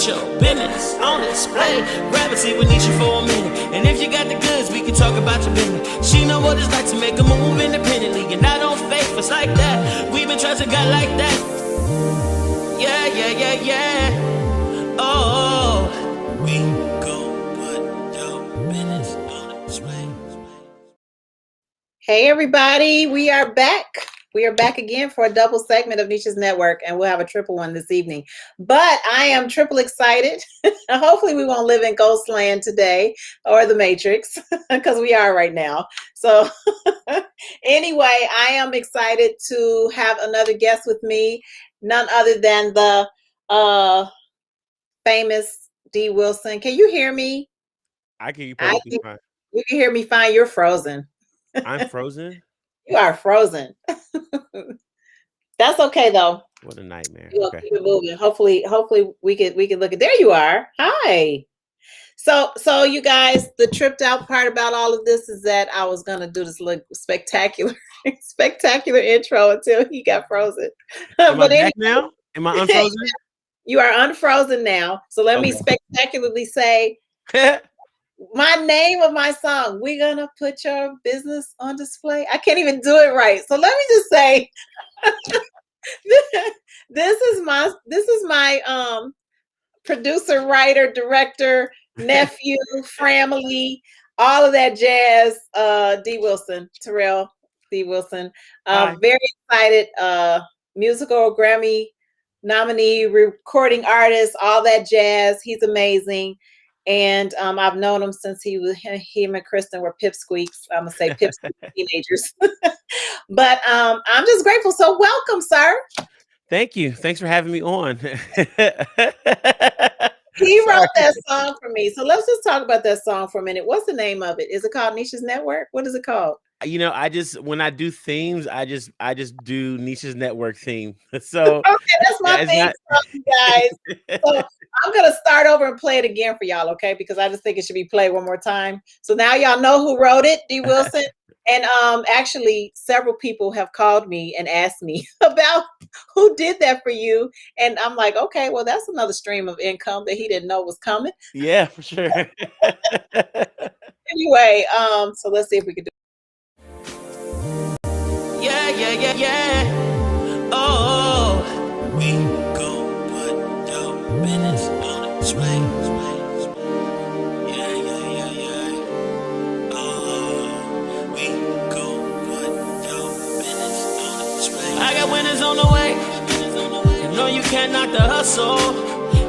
put your business on display. Grab a seat with Neesha for a minute. And if you got the goods, we can talk about your business. She know what it's like to make a move independently. And I don't fake us like that. We've been trusting God like that. Yeah, yeah, yeah, yeah. Oh, we gon' put your business on display. Hey everybody, we are back. We are back again for a double segment of Neesha's Network, and we'll have a triple one this evening. But I am triple excited. Hopefully we won't live in Ghostland today or the Matrix, because we are right now. So anyway, I am excited to have another guest with me, none other than the famous D. Wilson. Can you hear me? I can hear you perfectly fine. You can hear me fine. You're frozen. I'm frozen? You are frozen. That's okay though. What a nightmare. We'll Okay. keep it moving. Hopefully we can look at. There you are. Hi. So you guys, the tripped out part about all of this is that I was gonna do this little spectacular intro until he got frozen. Am I back now? Am I unfrozen? You are unfrozen now. So let me spectacularly say my name of my song. We're gonna put your business on display. I can't even do it right. So let me just say this is my producer, writer, director, nephew, family, all of that jazz. D. Wilson, Terrell D. Wilson. Very excited. Musical Grammy nominee, recording artist, all that jazz. He's amazing. And I've known him since him and Kristen were pipsqueaks. I'm gonna say pipsqueak teenagers. But I'm just grateful. So welcome, sir. Thank you. Thanks for having me on. He wrote that song for me. So let's just talk about that song for a minute. What's the name of it? Is it called Neesha's Network? What is it called? You know, when I do themes, I just do Neesha's Network theme. So okay, that's my theme song, you guys. So I'm gonna start over and play it again for y'all, okay? Because I just think it should be played one more time. So now y'all know who wrote it, D. Wilson. And actually, several people have called me and asked me about who did that for you. And I'm like, okay, well, that's another stream of income that he didn't know was coming. Yeah, for sure. Anyway, so let's see if we can do. Yeah, yeah, yeah, yeah. Oh, we gon' put your business on display. Yeah, yeah, yeah, yeah. Oh, we gon' put your business on display. I got winners on the way. You know you can't knock the hustle.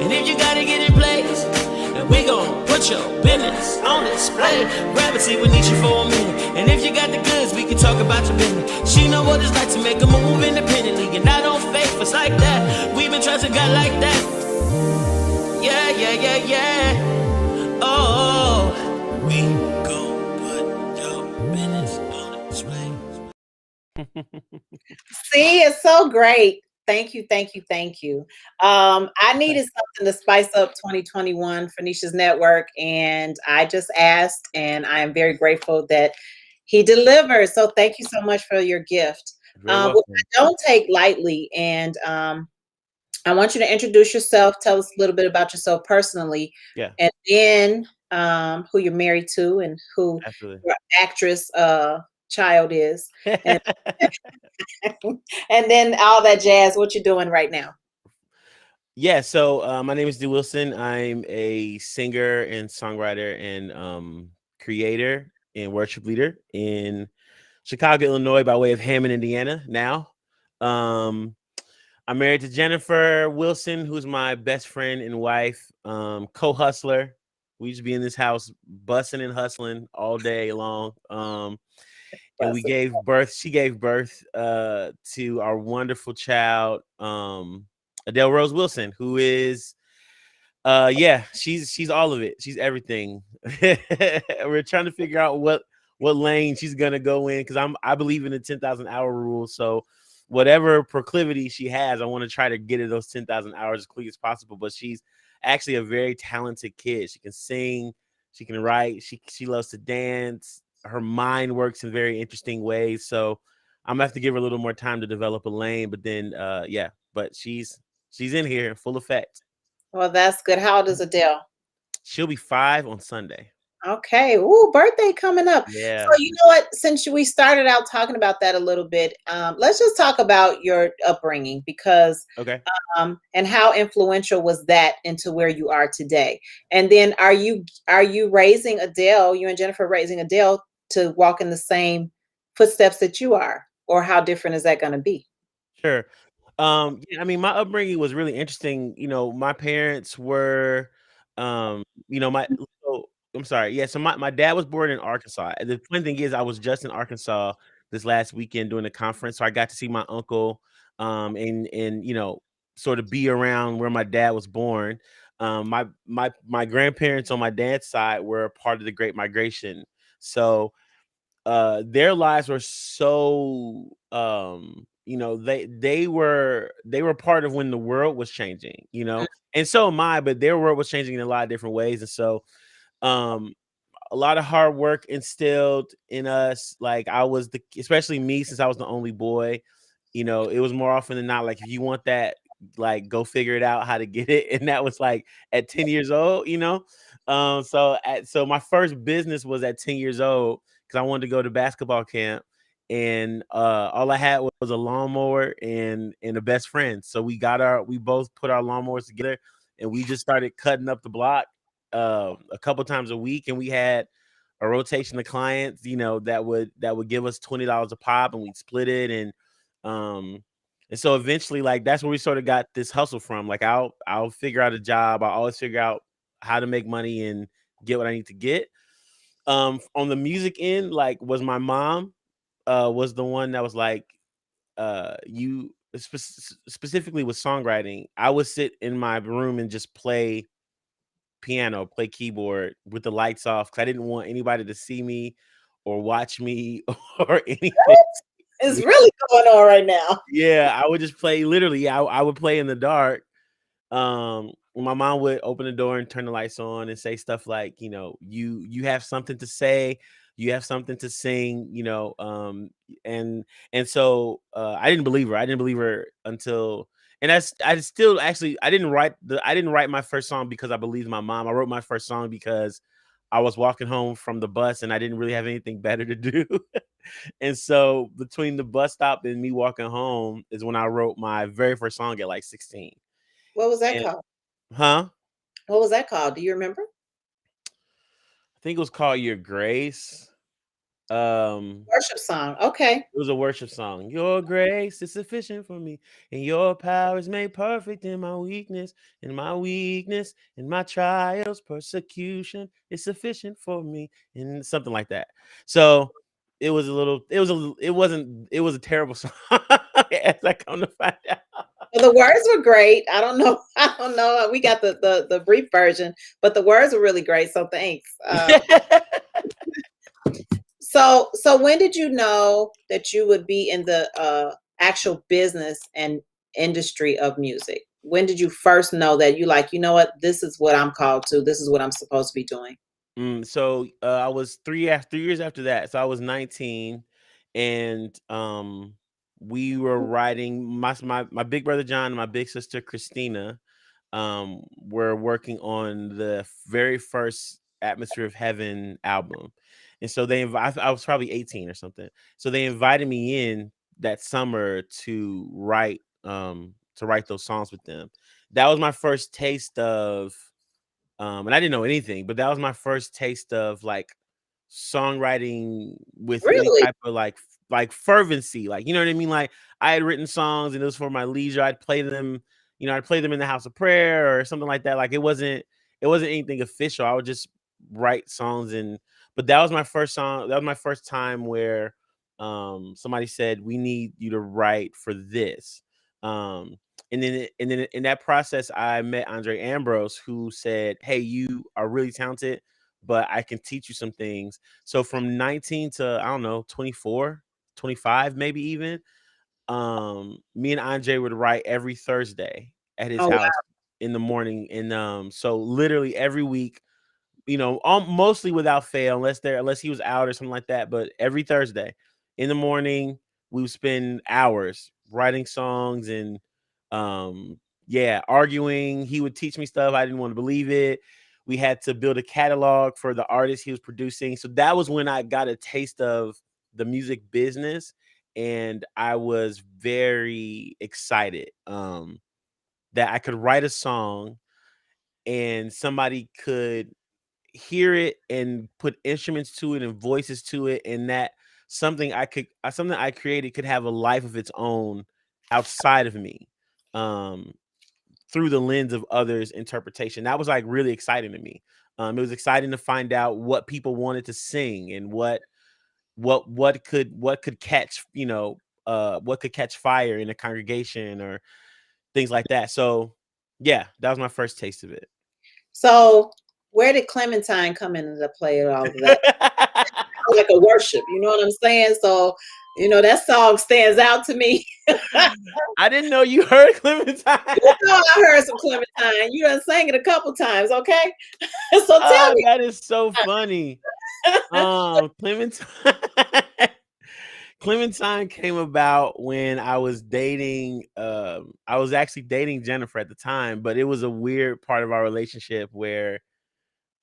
And if you gotta get in place, then we gon' put your business on display. Grab a seat with Neesha for a minute. And if you got the goods, we can talk about your business. She know what it's like to make a move independently. And I don't fake us like that. We've been trusting God like that. Yeah, yeah, yeah, yeah. Oh, we gon' put your business on display. See, it's so great. Thank you, thank you, thank you. I needed something to spice up 2021 for Neesha's Network, and I just asked, and I am very grateful that he delivered. So thank you so much for your gift. Which I don't take lightly, and I want you to introduce yourself. Tell us a little bit about yourself personally, and then who you're married to and who your actress child is. And, and then all that jazz, what you're doing right now. Yeah, so my name is D. Wilson. I'm a singer and songwriter and creator and worship leader in Chicago, Illinois, by way of Hammond, Indiana now. I'm married to Jennifer Wilson, who's my best friend and wife, co-hustler. We used to be in this house bussing and hustling all day long. And she gave birth to our wonderful child, Adele Rose Wilson, who is she's all of it. She's everything. We're trying to figure out what lane she's gonna go in, because I believe in the 10,000 hour rule. So whatever proclivity she has, I want to try to get her those 10,000 hours as quick as possible. But she's actually a very talented kid. She can sing, she can write, she loves to dance. Her mind works in very interesting ways. So I'm gonna have to give her a little more time to develop a lane. But then but she's in here in full effect. Well, that's good. How old is Adele? She'll be 5 on Sunday. Okay. Ooh, birthday coming up. So Yeah. you know what? Since we started out talking about that a little bit, let's just talk about your upbringing because Okay. and how influential was that into where you are today? And then are you raising Adele? You and Jennifer raising Adele to walk in the same footsteps that you are, or how different is that going to be? Sure. Yeah, I mean, my upbringing was really interesting. My parents were, my so I'm sorry. Yeah, so my dad was born in Arkansas. And the funny thing is I was just in Arkansas this last weekend doing a conference, so I got to see my uncle, and sort of be around where my dad was born. My grandparents on my dad's side were a part of the Great Migration. So their lives were so they were part of when the world was changing, and so am I, but their world was changing in a lot of different ways. And so um a lot of hard work instilled in us. Like, especially me, since I was the only boy, it was more often than not like, if you want that, like, go figure it out how to get it. And that was like at 10 years old. So my first business was at 10 years old because I wanted to go to basketball camp, and all I had was a lawnmower and a best friend. So we both put our lawnmowers together, and we just started cutting up the block a couple times a week, and we had a rotation of clients, that would give us $20 a pop, and we'd split it. Um and so eventually, like, that's where we sort of got this hustle from. Like, I'll figure out a job. I always figure out how to make money and get what I need to get. On the music end, like, was my mom was the one that was like, you specifically with songwriting. I would sit in my room and just play piano, play keyboard with the lights off because I didn't want anybody to see me or watch me or anything. It's really going on right now. Yeah, I would just play literally. I would play in the dark. My mom would open the door and turn the lights on and say stuff like, you have something to say, you have something to sing. And so I didn't believe her. I didn't believe her until, and I still actually I didn't write my first song because I believed my mom. I wrote my first song because I was walking home from the bus and I didn't really have anything better to do. And so between the bus stop and me walking home is when I wrote my very first song at like 16. What was that And called? huh? What was that called? Do you remember? I think it was called Your Grace. Um, Worship song. Okay. it was a worship song. Your grace is sufficient for me, and your power is made perfect in my trials, persecution is sufficient for me, and something like that. So it was a little, it was a, it wasn't, it was a terrible song, as I come to find Well, the words were great. I don't know. I don't know. We got the brief version, but the words were really great. So thanks. out. So when did you know that you would be in the actual business and industry of music? When did you first know that you like, you know what, this is what I'm called to. This is what I'm supposed to be doing. So I was 3 years after that. So I was 19, and we were writing my big brother John and my big sister Christina were working on the very first Atmosphere of Heaven album. And so I was probably 18 or something. So they invited me in that summer to write those songs with them. That was my first taste of and I didn't know anything, but that was my first taste of like songwriting with any Really? type of like fervency. Like, you know what I mean? Like, I had written songs and it was for my leisure. I'd play them in the house of prayer or something like that. Like, it wasn't anything official. I would just write songs. And but that was my first song. That was my first time where somebody said, we need you to write for this. Um and then in that process, I met Andre Ambrose, who said, "Hey, you are really talented, but I can teach you some things." So from 19 to, I don't know, 24, 25, maybe even, me and Andre would write every Thursday at his Oh wow. house in the morning. And so literally every week, mostly without fail, unless he was out or something like that. But every Thursday in the morning, we would spend hours writing songs and um yeah, arguing. He would teach me stuff. I didn't want to believe it. We had to build a catalog for the artists he was producing. So that was when I got a taste of the music business, and I was very excited that I could write a song and somebody could hear it and put instruments to it and voices to it, and that something I created could have a life of its own outside of me. Um, through the lens of others' interpretation. That was like really exciting to me. It was exciting to find out what people wanted to sing and what could catch, what could catch fire in a congregation or things like that. So yeah, that was my first taste of it. So where did Clementine come into play with all of that? Like a worship, you know what I'm saying? So, that song stands out to me. I didn't know you heard Clementine. You know I heard some Clementine. You done sang it a couple times, okay? So tell Oh, me. that is so funny. Clementine. Clementine came about when I was dating. I was actually dating Jennifer at the time, but it was a weird part of our relationship where,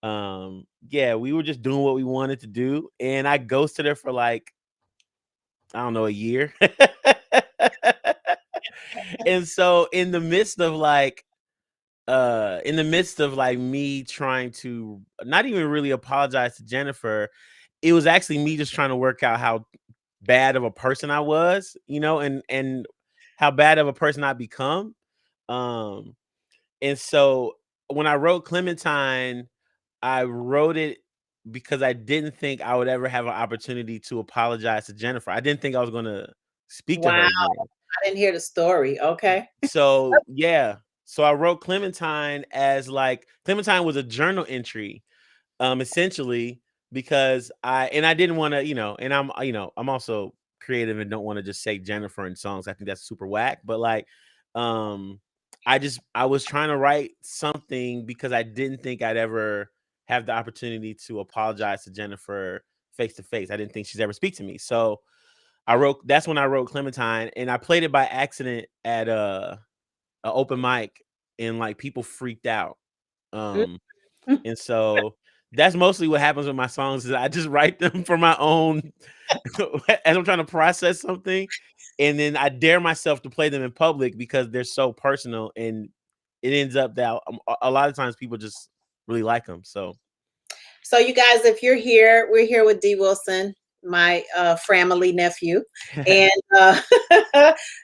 yeah, we were just doing what we wanted to do, and I ghosted her for like, I don't know, a year. And so in the midst of like me trying to not even really apologize to Jennifer, it was actually me just trying to work out how bad of a person I was, and how bad of a person I become. Um, and so when I wrote Clementine, I wrote it because I didn't think I would ever have an opportunity to apologize to Jennifer. I didn't think I was going to speak to her Wow, again. I didn't hear the story. Okay. So yeah, so I wrote Clementine as like Clementine was a journal entry, essentially, because I didn't want to, and I'm also creative and don't want to just say Jennifer in songs. I think that's super whack. But like, um, I was trying to write something because I didn't think I'd ever have the opportunity to apologize to Jennifer face to face. I didn't think she'd ever speak to me. So that's when I wrote Clementine, and I played it by accident at an open mic, and like people freaked out. Um, and so that's mostly what happens with my songs is I just write them for my own as I'm trying to process something, and then I dare myself to play them in public because they're so personal, and it ends up that a lot of times people just really like them. So So you guys, if you're here, we're here with D. Wilson, my family nephew, and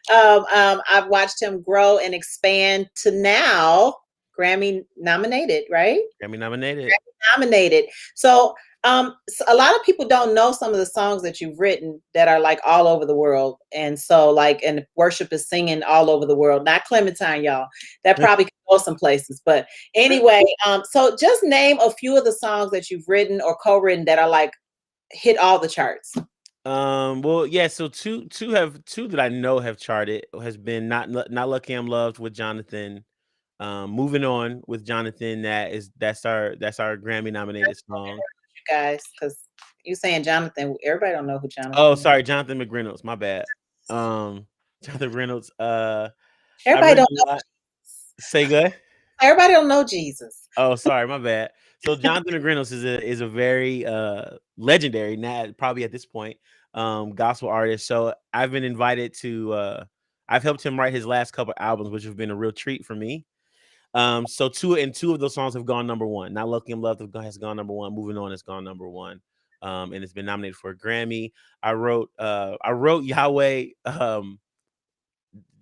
I've watched him grow and expand to now Grammy nominated, right? Grammy nominated. Nominated. So a lot of people don't know some of the songs that you've written that are like all over the world, and so like, and worship is singing all over the world. Not Clementine, y'all. That probably can go some places, but anyway. So just name a few of the songs that you've written or co-written that are like hit all the charts. Well, yeah, so two that I know have charted has been not Lucky I'm Loved with Jonathan. Moving On with Jonathan, that's our Grammy nominated song. You guys, because you saying Jonathan, everybody don't know who Oh, Jonathan is. sorry, Jonathan McReynolds, my bad. Um, Jonathan Reynolds. I've Everybody written don't a lot. Say good. Everybody don't know Jesus. Oh, sorry, my bad. So Jonathan McReynolds is a very legendary, now probably at this point, gospel artist. So I've been invited to I've helped him write his last couple albums, which have been a real treat for me. So two of those songs have gone number one. Not Lucky I'm Loved has gone number one. Moving On has gone number one. And it's been nominated for a Grammy. I wrote Yahweh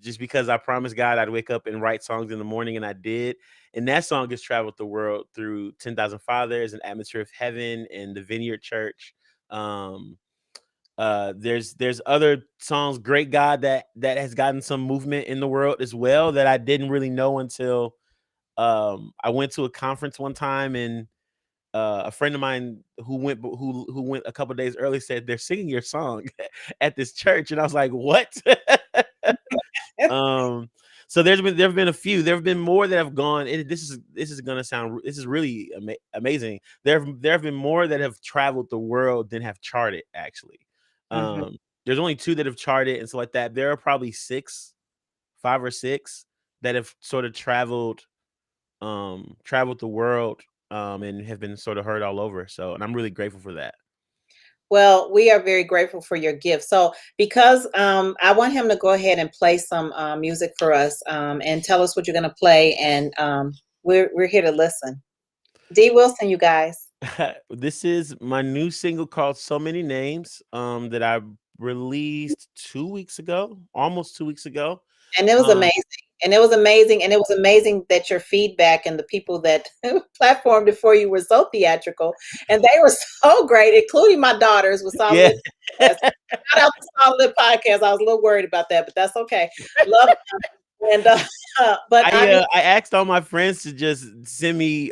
just because I promised God I'd wake up and write songs in the morning, and I did. And that song has traveled the world through 10,000 Fathers and Atmosphere of Heaven and the Vineyard Church. Um, there's other songs, Great God, that has gotten some movement in the world as well that I didn't really know until I went to a conference one time, and a friend of mine who went a couple days early said they're singing your song at this church, and I was like, "What?" um, so there have been a few. There have been more that have gone. This is really amazing. There have been more that have traveled the world than have charted actually. Mhm. There's only two that have charted and so like that. There are probably five or six that have sort of traveled the world, and have been sort of heard all over. So, and I'm really grateful for that. Well, we are very grateful for your gift. So, because I want him to go ahead and play some music for us, and tell us what you're going to play, and we're here to listen. D. Wilson, you guys, This is my new single called "So Many Names," that I released 2 weeks ago, almost 2 weeks ago. and it was Um, amazing. And it was amazing, and it was amazing that your feedback and the people that platformed it for you were so theatrical, and they were so great, including my daughters with Solid yeah, Lip Podcast. Shout out to Solid Lip Podcast. I was a little worried about that, but that's okay. Love and but I mean, I asked all my friends to just send me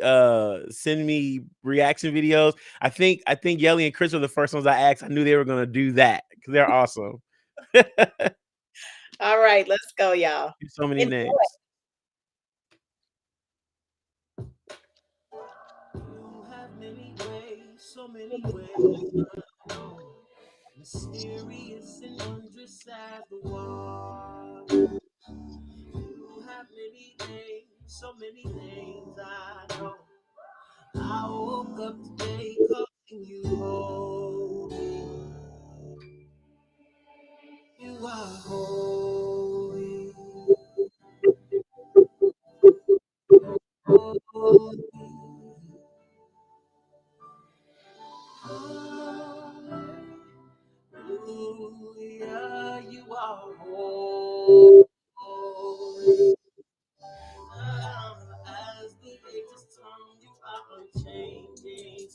reaction videos. I think Yelly and Chris were the first ones I asked. I knew they were gonna do that because they're awesome. all right, let's go, y'all. So many Enjoy. names. You have many ways, so many ways. I know. Mysterious and wondrous as the water. You have many names, so many names. I know. I woke up today calling you holy. You are holy. Holy. Hallelujah, you are holy. As the ages turn, you are unchanging.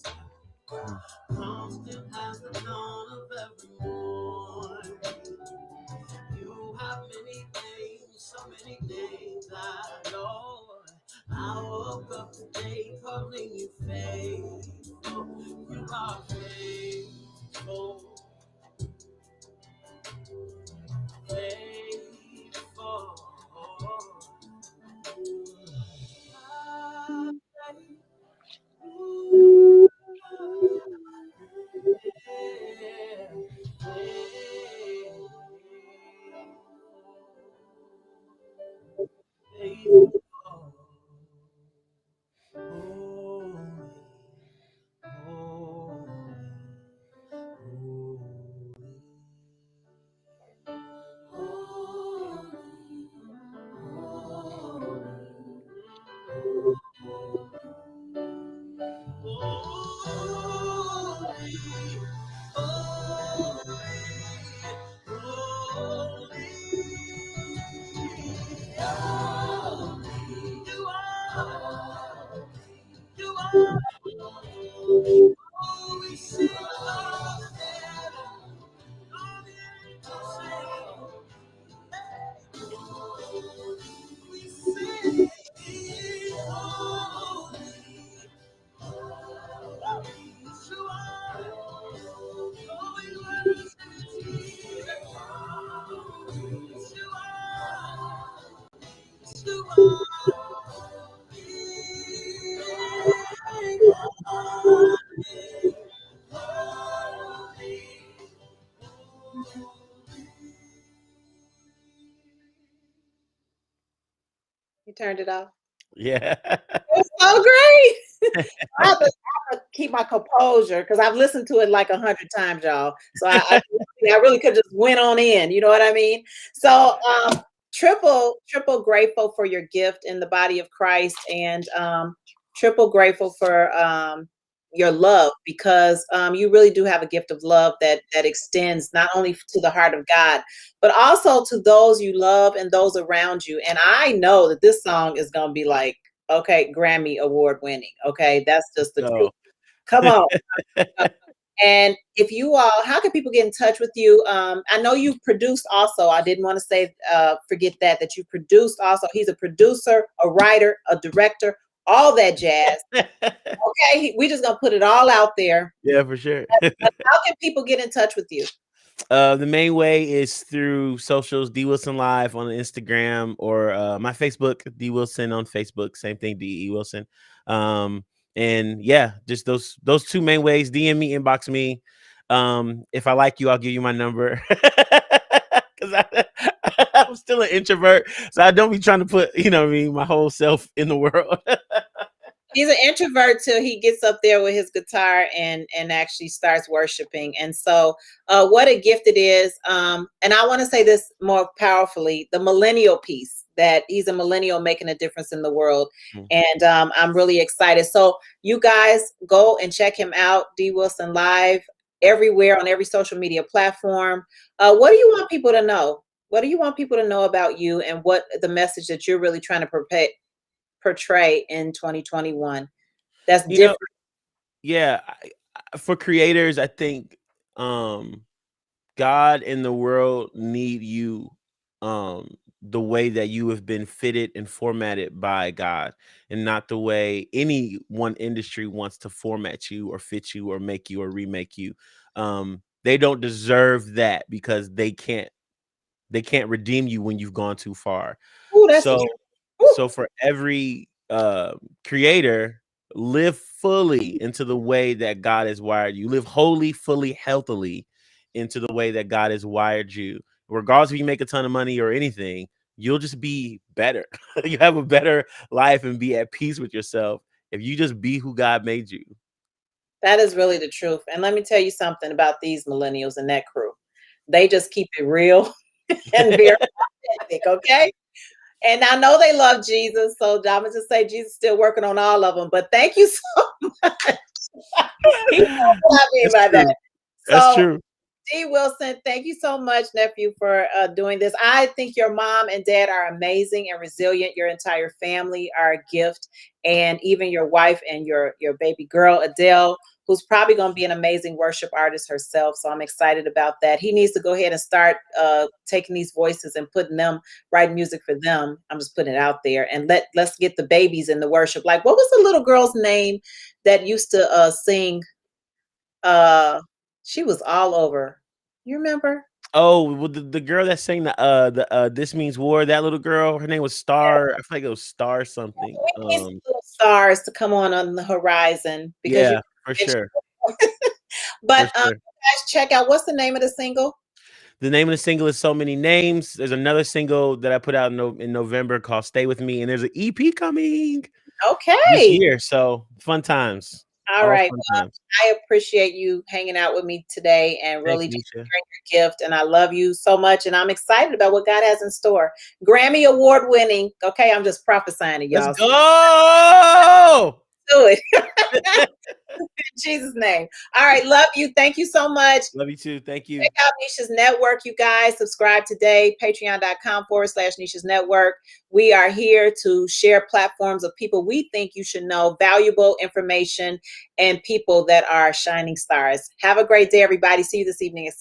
Constant as the dawn of every morning. You have many names, so many names I know. I woke up today calling you faithful. You are faithful, faithful. You turned it off. Yeah. It's so great. I have to keep my composure because I've listened to it like 100 times, y'all. So I really could just went on in. You know what I mean? So triple grateful for your gift in the body of Christ, and triple grateful for your love, because you really do have a gift of love that extends not only to the heart of God, but also to those you love and those around you. And I know that this song is gonna be like, okay, Grammy award winning. Okay, that's just the truth. So Come on. And if you all, how can people get in touch with you? I know you produced also. I didn't want to say, forget that you produced also. He's a producer, a writer, a director, all that jazz. Okay, we just gonna put it all out there. yeah, for sure. But how can people get in touch with you? The main way is through socials, D Wilson Live on Instagram, or my Facebook, D Wilson on Facebook. Same thing, D E Wilson. Um, and yeah, just those two main ways. DM me, inbox me. If I like you, I'll give you my number. Because I'm still an introvert, so I don't be trying to put, what I mean, my whole self in the world. He's an introvert till he gets up there with his guitar and actually starts worshiping. And so, what a gift it is. And I want to say this more powerfully: the millennial piece, that he's a millennial making a difference in the world. And I'm really excited. So, you guys go and check him out, D Wilson Live, everywhere on every social media platform. What do you want people to know? What do you want people to know about you, and what the message that you're really trying to portray in 2021 that's You know, different? yeah, for creators, I think God and the world need you the way that you have been fitted and formatted by God, and not the way any one industry wants to format you or fit you or make you or remake you. They don't deserve that because they can't redeem you when you've gone too far. Ooh, that's the So truth. Ooh, for every creator, live fully into the way that God has wired you. Live wholly, fully, healthily into the way that God has wired you. Regardless if you make a ton of money or anything, you'll just be better. You have a better life and be at peace with yourself if you just be who God made you. that is really the truth. And let me tell you something about these millennials and that crew. They just keep it real and very authentic, okay? And I know they love Jesus, so I'm gonna just say Jesus is still working on all of them. But thank you so much. He knows what I mean That's by true. that. That's So, true. D. Wilson, thank you so much, nephew, for doing this. I think your mom and dad are amazing and resilient. Your entire family are a gift, and even your wife and your baby girl, Adele, who's probably going to be an amazing worship artist herself. So I'm excited about that. He needs to go ahead and start taking these voices and putting them, writing music for them. I'm just putting it out there, and let's get the babies in the worship. Like, what was the little girl's name that used to sing? She was all over. You remember? Oh, well, the girl that sang the This Means War, that little girl, her name was Star. I feel like it was Star something. We need some little stars to come on the horizon because you Yeah, for sure. For but sure. guys, check out, what's the name of the single? The name of the single is So Many Names. There's another single that I put out in November called Stay With Me, and there's an EP coming this Okay. year. So fun times. All All right. fun Well, times. I appreciate you hanging out with me today and Thanks, really just Neesha. sharing your gift. And I love you so much. And I'm excited about what God has in store. Grammy Award winning. Okay, I'm just prophesying to Let's y'all. So go. do it. In Jesus' name. All right. Love you. Thank you so much. Love you too. Thank Check you. out Neesha's Network, you guys. Subscribe today, patreon.com/Neesha's Network. We are here to share platforms of people we think you should know, valuable information, and people that are shining stars. Have a great day, everybody. See you this evening at